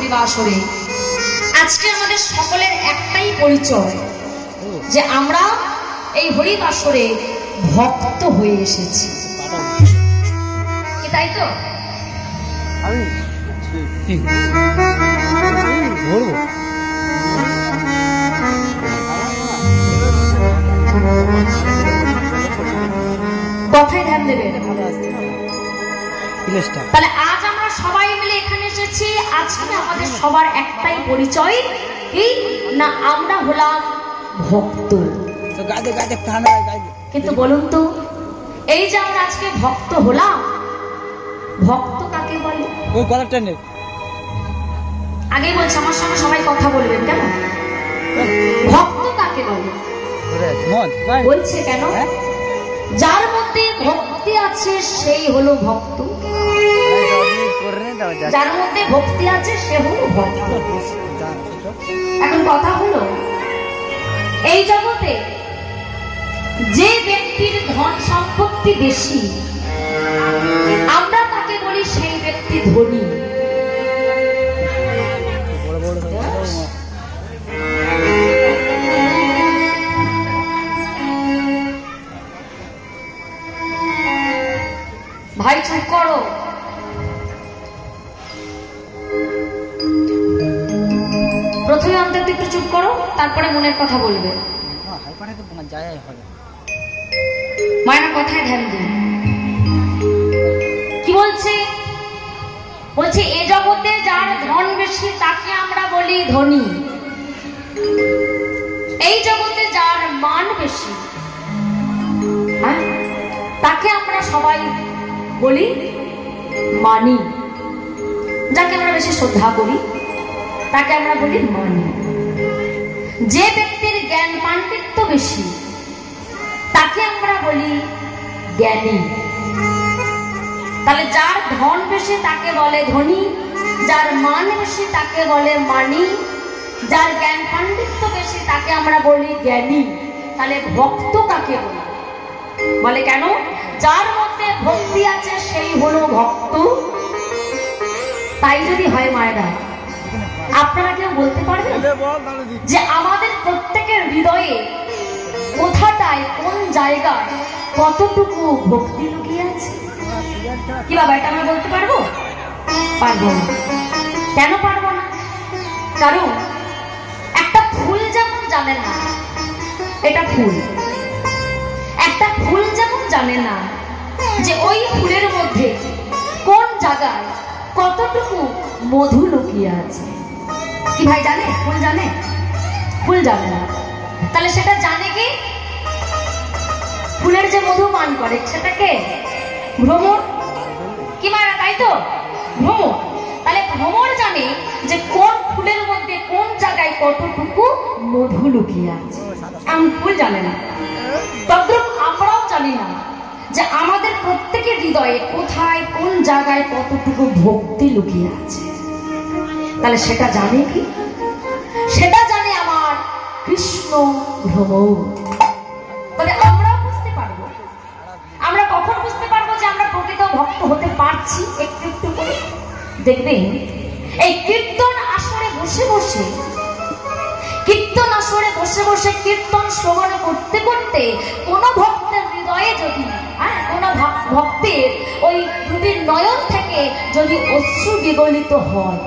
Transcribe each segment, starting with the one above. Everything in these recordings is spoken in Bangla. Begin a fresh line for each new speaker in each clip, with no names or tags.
হরিবাসরে আজকে আমাদের সকলের একটাই পরিচয় যে আমরা এই হরিবাসরে ভক্ত হয়ে এসেছি, কি তাই তো? কথায় ধ্যান দেবে। তাহলে আজ আমরা সবাই মিলে এখানে এসেছি, আজকে আমাদের সবার একটাই পরিচয় কি না, আমরা হলাম ভক্ত। কিন্তু বলুন তো, এই যে আমরা আজকে ভক্ত হলাম, ভক্ত কাকে বলে? আগেই বলছি আমার সঙ্গে সবাই কথা বলবেন, কেন? ভক্ত কাকে বলে? বলছে কেন? যার মধ্যে ভক্তি আছে সেই হলো ভক্ত, যার মধ্যে ভক্তি আছে সে হলো ভক্ত। এখন কথা হলো, এই জগতে যে ব্যক্তির ধন সম্পত্তি বেশি আমরা তাকে বলি সেই ব্যক্তি ধনী। ভাই চুপ করো, প্রথমে অন্তত একটু চুপ করো, তারপরে মনের কথা বলবে। মায়ের কথায় ধ্যান দিন। কি বলছে? বলছে এ জগতে যার ধন বেশি তাকে আমরা বলি ধনী, এই জগতে যার মান বেশি হ্যাঁ তাকে আমরা সবাই বলি মানি, যাকে আমরা বেশি শ্রদ্ধা করি তাকে আমরা বলি মানি। যে ব্যক্তির জ্ঞান পাণ্ডিত্য বেশি তাকে আমরা বলি জ্ঞানী। তাহলে যার ধন বেশি তাকে বলে ধনী, যার মান বেশি তাকে বলে মানি, যার জ্ঞান পাণ্ডিত্য বেশি তাকে আমরা বলি জ্ঞানী। তাহলে ভক্ত কাকে বলে? বলে কেন? যার মধ্যে ভক্তি আছে সেই হলো ভক্ত। তাই যদি হয় মায়েরা, আপনারা কেউ বলতে পারবেন যে আমাদের প্রত্যেকের হৃদয়ে কোথাটায় কোন জায়গায় কতটুকু ভক্তি লুকিয়ে আছে? কি বাবা, এটা আমরা বলতে পারবো? পারবো না। কেন পারবো না? কারণ একটা ফুল যেমন জানে না এটা ফুল, একটা ফুল যেমন জানে না যে ওই ফুলের মধ্যে কোন জায়গায় কতটুকু মধু লুকিয়ে আছে। কি ভাই জানে? ফুল জানে? ফুল জানে না। তাহলে সেটা জানে কি? ফুলের যে মধু পান করে সেটাকে ভ্রমর, কি মারা, তাই তো? ভ্রমর। তাহলে ভ্রমর জানে যে কোন ফুলের মধ্যে কোন জায়গায় কতটুকু মধু লুকিয়ে আছে, এমন ফুল জানে না। তদ্রূপ আমরাও জানি না যে আমাদের প্রত্যেকের হৃদয়ে কোথায় কোন জায়গায় কতটুকু ভক্তি লুকিয়ে আছে। তাহলে সেটা জানে কি? সেটা জানে আমার কৃষ্ণ ভ্রমর। তবে আমরা বুঝতে পারবো, আমরা কখন বুঝতে পারবো যে আমরা প্রকৃত ভক্ত হতে পারছি? একটু একটু করে দেখবেন, এই কীর্তন আসরে বসে বসে, কীর্তন আসরে বসে বসে কীর্তন শ্রবণ করতে করতে কোন ভক্তের হৃদয়ে যদি কোন ভক্তের ওই দুটির নয়ন থেকে যদি অশ্রু বিগলিত হয়,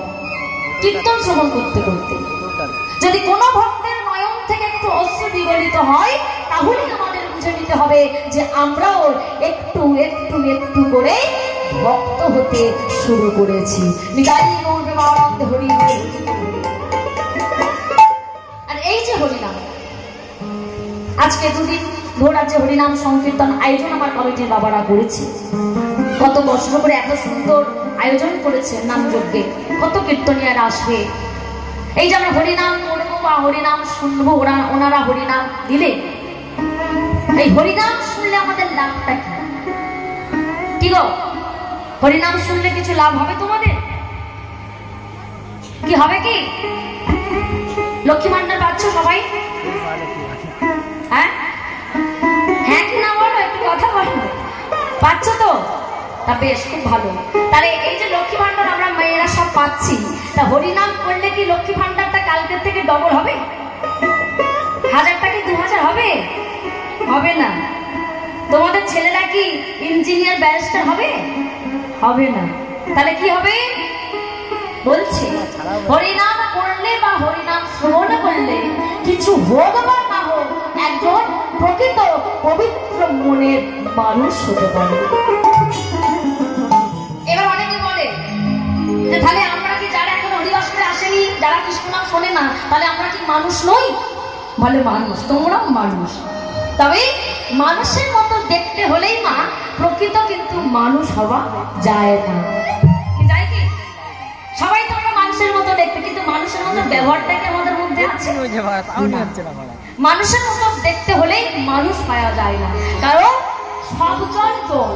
কীর্তন শ্রবণ করতে করতে যদি কোনো ভক্তের নয়ন থেকে একটু অশ্রু বিগলিত হয়, তাহলে আমাদের বুঝে নিতে হবে যে আমরাও একটু একটু একটু করে ভক্ত হতে শুরু করেছি। আর এই যে হরিনাম, আজকে দুদিন ভোর আছে হরিনাম সংকীর্তন আয়োজন আমার কমিটির বাবারা করেছে। কত কষ্ট করে এত সুন্দর আয়োজন করেছে নাম যজ্ঞে, কত কীর্তনিয়ারা আসবে। এই যে আমরা হরিনাম করবো বা হরিনাম শুনবো, ওনারা হরিনাম দিলে, এই হরিনাম শুনলে আমাদের লাভটা কি? কি গো, হরিনাম শুনলে কিছু লাভ হবে তোমাদের? কি হবে? কি লক্ষ্মী ভান্ডার পাচ্ছ সবাই? হ্যাঁ হ্যাঁ কি না বলো, একটু কথা বলো। পাচ্ছ তো? তা বেশ, খুব ভালো। তাহলে এই যে লক্ষ্মী ভান্ডার আমরা মেয়েরা সব পাচ্ছি, তা হরিনাম করলে কি লক্ষ্মী ভান্ডারটা কালকের থেকে ডবল হবে? 1000 টাকা 2000 হবে? হবে না। তোমাদের ছেলেরা কি ইঞ্জিনিয়ার ব্যারিস্টার হবে? হবে না। তাহলে কি হবে বলছে, হরিনাম করলে বা হরিনাম শ্রবণ করলে কিছু হোক বা না হোক, একজন প্রকৃত পবিত্র মনের মানুষ হতে পারে। এবার অনেকে বলে যে তাহলে আমরা কি, যারা এখন হরিবাসনে আসেনি, যারা কৃষ্ণ নাম শোনে না, তাহলে আমরা কি মানুষ নই? বলে মানুষ, তোমরাও মানুষ। তবে মানুষের মতো দেখতে হলেই মা প্রকৃত কিন্তু মানুষ হওয়া যায় না। যায় কি? সবাই তো আমরা মানুষের মতো দেখতে, কিন্তু মানুষের মতো ব্যবহারটা কি আমাদের মধ্যে আছে? মানুষের মতো দেখতে হলেই মানুষ পাওয়া যায় না। কারণ সব জল জল,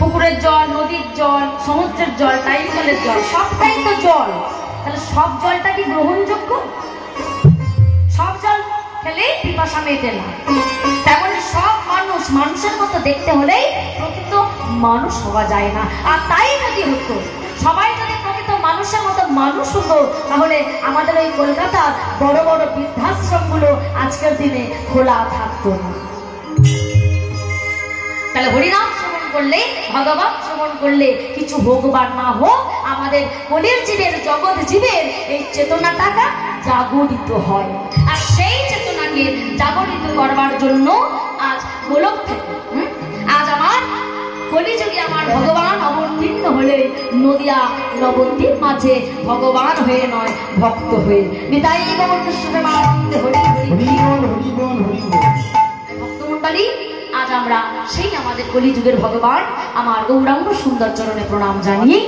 পুকুরের জল, নদীর জল, সমুদ্রের জল, টাইমকলের জল, সবটাই তো জল। তাহলে সব জলটা কি গ্রহণযোগ্য? সব জল খেলে পিপাসা মেটে না। তেমনি সব মানুষ মানুষের মতো দেখতে হলেই প্রকৃত মানুষ হওয়া যায় না। আর তাই যদি হতো, সবাই যদি প্রকৃত মানুষের মতো মানুষ হতো, তাহলে আমাদের ওই কলকাতার বড় বড় বৃদ্ধাশ্রমগুলো আজকের দিনে খোলা থাকতো না। তাহলে হরিনাম শ্রবণ করলে, ভগবান শ্রবণ করলে কিছু হোক বা না হোক, আমাদের মনের জীবের, জগৎ জীবের এই চেতনাটাকা জাগরিত হয়। আর সেই চেতনাকে জাগরিত করবার জন্য আজ গোলক থেকে, আজ আমার কলিযুগে আমার ভগবান অবতীর্ণ হলে নদিয়া নবদ্বীপ মাঝে ভগবান হয়ে নয়, ভক্ত হয়ে। নিতাই গৌর কৃষ্ণের আনন্দে হরি হরি বল। ভক্তমণ্ডলী, আজ আমরা সেই আমাদের কলিযুগের ভগবান আমার গৌরাঙ্গ সুন্দর চরণে প্রণাম জানিয়ে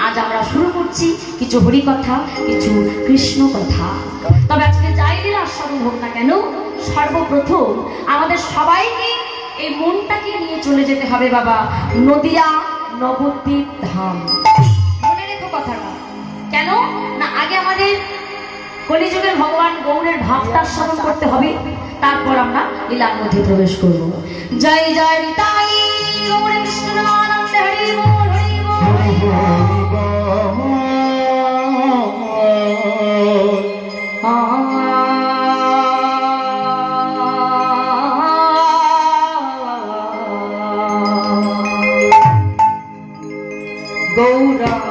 আজ আমরা শুরু করছি কিছু হরি কথা, কিছু কৃষ্ণ কথা। তবে আজকে যাই দিন আস্বাদন হোক না কেন, সর্বপ্রথম আমাদের সবাইকে এই মনটাকে নিয়ে চলে যেতে হবে বাবা নদিয়া নবদ্বীপ ধাম। মনে রেখো কথাটা। কেন না, আগে আমাদের কলিযুগের ভগবান গৌরের ভাবটা শ্রবণ করতে হবে, তারপর আমরা লীলার মধ্যে প্রবেশ করব। জয় জয় নিতাই গৌর কৃষ্ণ আনন্দে হরি বল হরি বল। গৌরাঙ্গ